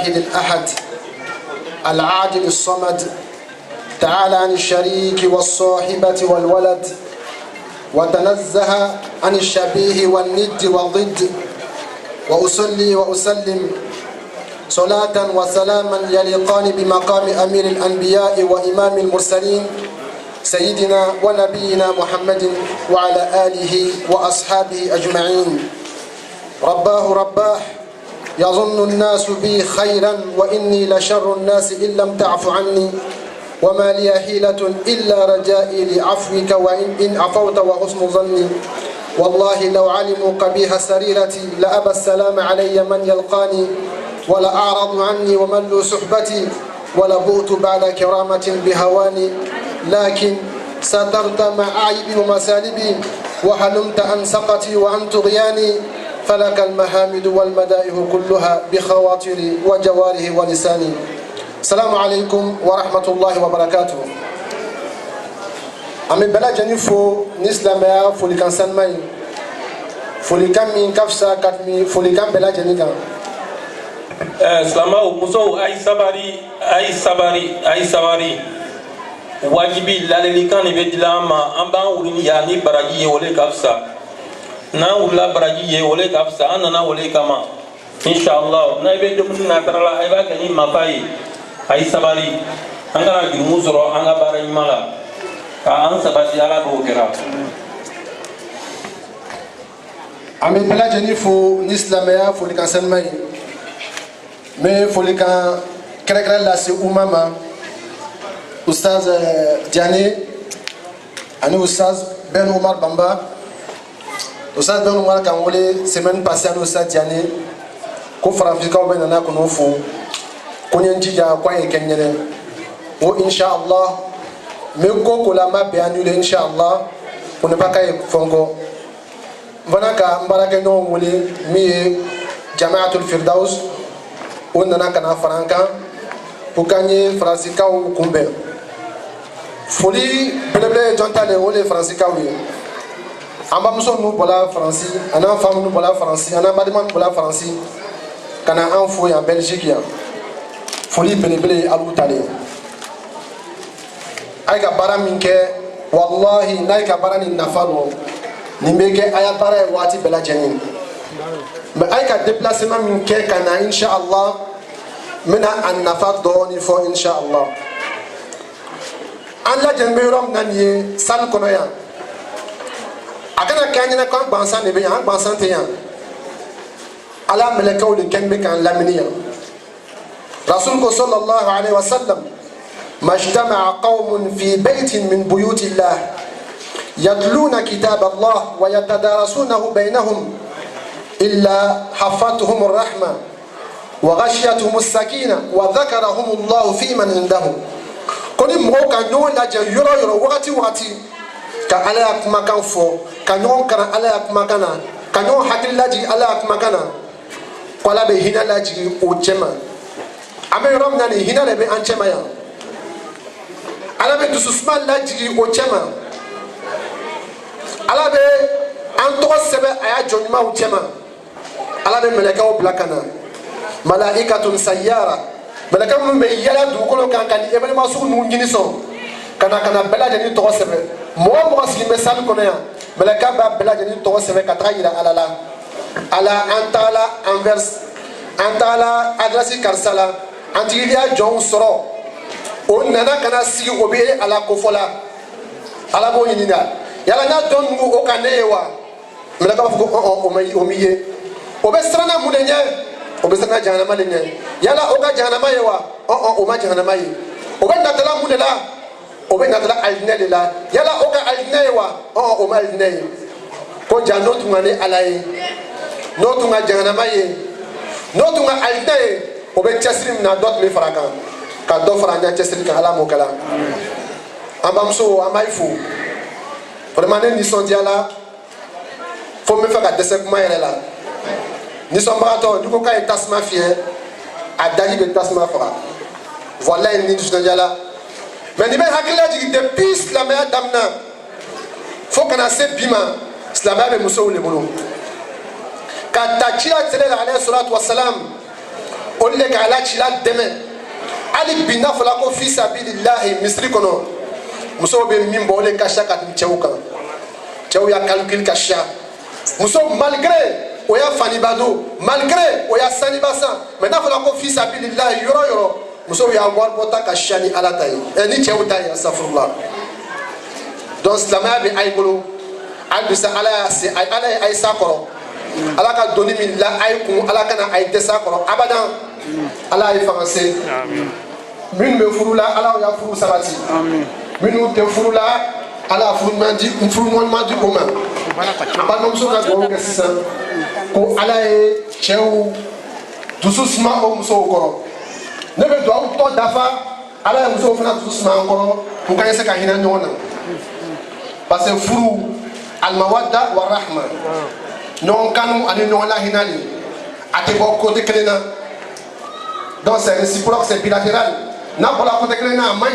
الواحد الأحد العادل الصمد تعالى عن الشريك والصاحبة والولد وتنزه عن الشبيه والند والضد وأصلي وأسلم صلاة وسلاما يليقان بمقام أمير الأنبياء وإمام المرسلين سيدنا ونبينا محمد وعلى آله وأصحابه أجمعين. رباه يظن الناس بي خيرا وإني لشر الناس إن لم تعف عني وما لي حيلة إلا رجائي لعفوك وإن عفوت وحسن ظني والله لو علموا قبيح سريرتي لأبى السلام علي من يلقاني ولا أعرض عني وملوا صحبتي ولبؤت بعد كرامة بهواني لكن سترت معايبي ومسالبي وحلمت عن سقطي وعن طغياني فلك المحامد والمدائح كلها بخواطري وجواره ولساني. السلام عليكم ورحمة الله وبركاته. أمي بلا جنيفو نسلم فوليكان سنماي فوليكان من كفسا كاتمي فوليكان بلا جنيكا. Salama muso ay sabari wajibi lalelikan ni bedilama amba ulini ya ni baraji ye wole kafsa na ulla baraji ye wole kafsa anana wole kama inshallah na be dum na tarala ay ba kani mafai ay sabari angara gi musoro anga bara imala ka an sabati ala do kera ame bela jenifo nislamaya fo likan sanmai me fo likan krekre la se umama Oustaz Diané ani Oustaz Ben Omar Bamba. Oustaz Ben Omar kan wole semaine passée ani Oustaz Diané ko farafika o benana ko no fo ko nyenjija kwa e kenyere o inshallah me ko la ma be anule inshallah ko ne baka e fongo vanaka mbarake no wole mi Jamaatul Firdaus on nana kana faranka pour gagner farafika o kumbe foli belebele jonta le wole francika wi amba muso nu bola franci ana fam nu bola franci ana badman bola franci kana an fo ya Belgique ya foli belebele alu tale ay ka bara minke wallahi nay ka bara ni nafalo ni mege aya bara wati bela jenin mais ay ka déplacement minke kana inshallah mina an nafa doni fo inshallah an la jengbe yorom nan ye sal kono ya akana kanyina kan bansan ne be yan bansan te yan ala malakaw de kenbe kan laminiya rasul ko sallallahu alaihi wasallam majtama'a qaumun fi baytin min buyuti allah yatluna kitab allah wa yatadarasunahu bainahum illa hafatuhum arrahma wa ghashiyatuhum as-sakina wa dhakarahum allah fi man indahum koni mo ka nyon la je yoro wakati ka ala ya kuma kan fo ka nyon kana ala ya kuma kana ka nyon hakilla ji ala ya kuma kana kwala be hina la ji o chema ame rom na ni hina le be an chema ya ala be dususman la ji o chema ala be an to sebe aya jonima o chema ala be meleka o blakana malaikatun sayyara malaka mun be yala dugukolo kan kan e balima su nu ngini so kana bela jani to sebe mo silime sal kono ya malaka ba bela jani to sebe ka tayira ala antala anvers antala adresi karsala antilia jon soro on nana kana sigi obe ala kofola ala bo nyina yala na don ngu o kanewa malaka ba ko o miye obe strana mudenye obesana jahannama lenye yala oga jahannama yewa o ma jahannama yi oga natala mudela obe natala aljina lela yala oga aljina yewa o ma aljina yi ko jano tungane alaye no tunga jahannama ye no tunga aljina ye obe chesrim na dot me faraka ka do faranya chesrim ka ala mokala ambamso amaifu vraiment ni sondiala faut me faire des segments là ni sombrato du ko kay tasma fier a daji be tasma fara voilà ni du sondiala mais ni be hakila ji depuis la meilleure damna faut kana se bima slama be muso le bolo ka tachia tele alayhi salatu wassalam olu le ka ala cila dɛmɛ hali bi n'a fɔla ko fi sabilillahi misiri kɔnɔ musow bɛ min bɔ o de ka siya ka tɛmɛ cɛw kan cɛw y'a calcul ka siya muso malgré o y'a faniba don malgré o y'a saniba san mais n'a fɔla ko fi sabilillahi yɔrɔ yɔrɔ musow y'a wari bɔta ka siya ni ala ta ye ni cɛw ta ye astafurullah donc silamɛya bɛ a ye bolo hali bi sa ala ye a ye s'a kɔrɔ ala ka doni min la a ye kun ala kana a ye dɛsɛ a kɔrɔ abadan ala ye fanga se minnu bɛ furu la ala y'a furu sabati minnu tɛ furu la ala furu ɲuman di o ma an balimamuso ka dugawu kɛ sisan ko ala ye cɛw dusu suma o musow kɔrɔ ne bɛ dugawu tɔ dafa ala ye musow fana dusu suma an kɔrɔ k'u ka se ka hinɛ ɲɔgɔn na parce que furu almawadda wa rahma ɲɔgɔn kanu ani ɲɔgɔn lahinali a tɛ bɔ côté kelen na donc c'est réciproque c'est bilatéral n'a bɔra côté kelen na a man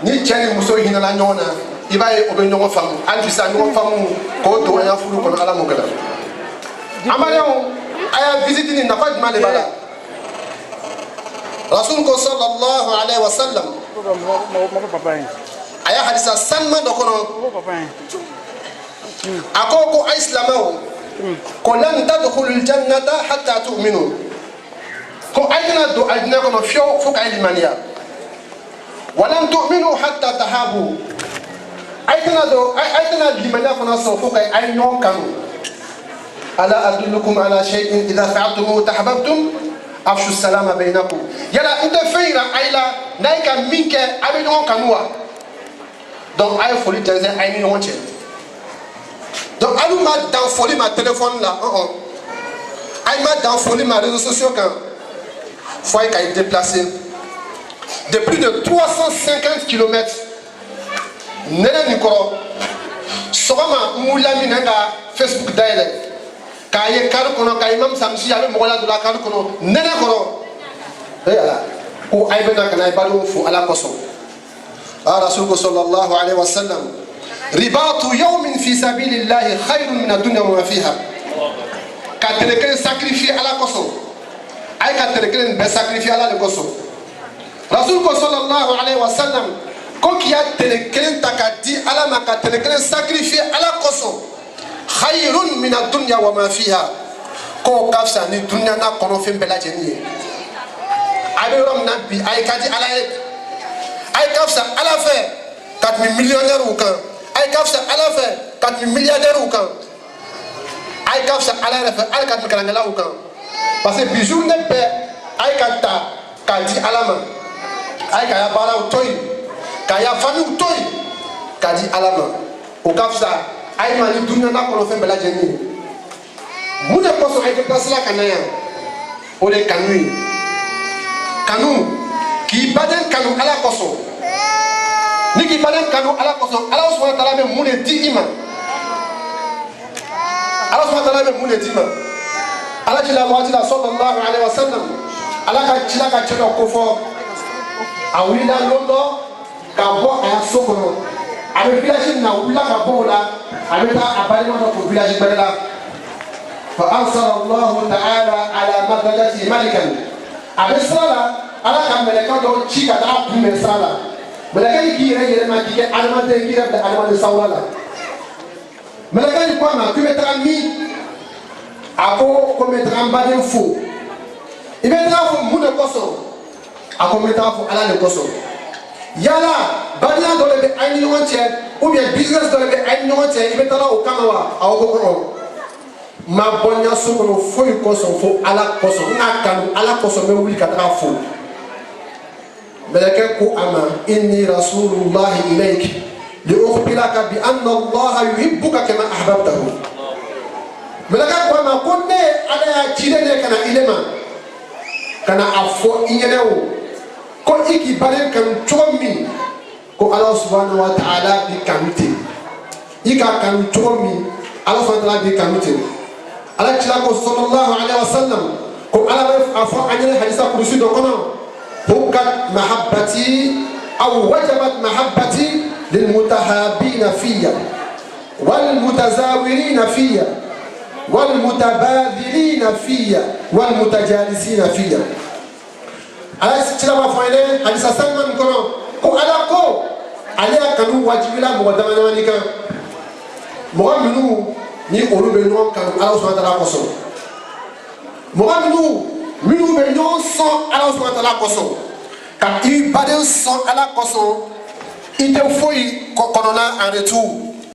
ɲi ni cɛ ni muso hinɛla ɲɔgɔn na i b'a ye o bɛ ɲɔgɔn faamu hali bi sa ɲɔgɔn faamu k'o don an ya furu kɔnɔ ala m'o kɛla an balimaw a y'a visite ni nafa jumɛn de b'a la rasul ko sallallahu alaihi wa sallam a y'a hadisa sanuman dɔ kɔnɔ a ko a ye silamɛw ko lan tadkhulul jannata hatta tu'minu ko a tɛna don alijinɛ kɔnɔ fiyewu fo k'a ye limaniya walan tu'minu hatta tahabu a tɛna limaniya fana sɔrɔ fo k'a ye ɲɔgɔn kanu ala adullukum ala shay'in idha fa'altumuhu tahabbtum afshu salama bainakum yala n tɛ fɛn yira a la n'a ye ka min kɛ a bɛ ɲɔgɔn kanu wa donc a ye foli tɛnsɛn a ye ni ɲɔgɔn cɛ donc hali ma dan foli ma téléphone la hali ma dan foli ma réseaux sociaux kan fo a ye ka i déplacer de plus de 350 kilomètres nɛnɛ nin kɔrɔ sɔgɔma n wulila min na ka Facebook dayɛlɛ k'a ye kari kɔnɔ ka imam samisi a bɛ mɔgɔ ladon kari kɔnɔ nɛnɛ kɔrɔ ala ko a ye bɛ na ka na i badenw fo ala kosɔn rasul ko sallallahu alaihi wa sallam ribatu yawmin fi sabilillahi khayrun min ad-dunya wa ma fiha ka tɛnɛ kelen sacrifier ala kosɔn a ye ka tɛnɛ kelen bɛɛ sacrifier ala de kosɔn rasul ko sallallahu alaihi wa sallam ko k'i ya tɛnɛ kelen ta ka di ala ma ka tɛnɛ kelen sacrifier ala kosɔn khayrun min ad-dunya wa ma fiha k'o ka fisa ni dunya n'a kɔnɔfɛn bɛɛ lajɛlen ye a bɛ yɔrɔ min na bi a ye ka di ala ye a ye ka fisa ala fɛ ka tɛmɛ millionnaire kan a ye ka fisa ala fɛ ka tɛmɛ milliardaire kan a ye ka fisa ala yɛrɛ fɛ hali ka tɛmɛ kalankɛlaw kan parce que bi journée bɛɛ a ye ka ta k'a di ala ma a ye k'a ya baaraw to yen k'a ya famille to yen k'a di ala ma o ka fisa a ye ma ni dunuya n'a kɔnɔ fɛn bɛɛ lajɛlen ye mun de kosɔn a ye déplacé la ka na yan o de ye kanu ye kanu k'i baden kanu ala kosɔn ni k'i baden kanu ala kosɔn ala subahana taala bɛ mun de di i ma ala subahana taala bɛ mun de di i ma ala cila waati la sallallahu alaihi wa sallam ala ka cila ka cɛ dɔ ko fɔ a wulila don dɔ ka bɔ a ya so kɔnɔ a bɛ village min na a wulila ka bɔ o la a bɛ taa a balima dɔ fo village wɛrɛ la fa ansara allahu ta'ala ala madrajati malikan a bɛ sira la ala ka mɛlɛkɛ dɔw ci ka taa kunbɛn sira la mɛlɛkɛ in k'i yɛrɛ yɛlɛma k'i kɛ adamaden k'i yɛrɛ bila adamaden sawura la mɛlɛkɛ in ko a ma k'i bɛ taga min a ko n bɛ taga n baden fo i bɛ taga fo mun de kosɔn a ko n bɛ taga fo ala de kosɔn yala badenya dɔ de bɛ an ni ɲɔgɔn cɛ ou bien business dɔ de bɛ an ni ɲɔgɔn cɛ i bɛ taga o kama wa a ko ma bɔ n ka so kɔnɔ foyi kosɔn fo ala kosɔn n ka kanu ala kosɔn n bɛ wuli ka taga fo mɛlɛkɛ ko a ma inni rasulullahi ilayk li ukhbiraka bi anna allaha yuhibbuka kama ahbabtahu mɛlɛkɛ ko a ma ko ne ala y'a ci ne ka na ile ma ka na a fɔ i ɲɛnɛ o ko i k'i baden kanu cogo min ko ala subhanahu wa ta'ala b'i kanu ten i k'a kanu cogo min ala subhanahu wa ta'ala b'i kanu ten ala cila ko sallallahu alaihi wa sallam ko ala bɛ a fɔ an ɲɛnɛ hadisa kurusi dɔ kɔnɔ hukat mahabbati aw wajabat mahabbati lilmutahabina fiya walmutazawirina fiya والمتباذلين فيا والمتجالسين فيا ala cila b'a fɔ an ye dɛ halisa salima nin kɔnɔ ko ala ko ale y'a kanu wajibila mɔgɔ dama damani kan mɔgɔ minnu ni olu bɛ ɲɔgɔn kanu ala subahana wataala kosɔn mɔgɔ minnu bɛ ɲɔgɔn sɔn ala subahana wataala kosɔn ka i baden sɔn ala kosɔn i tɛ foyi kɔnɔna en retour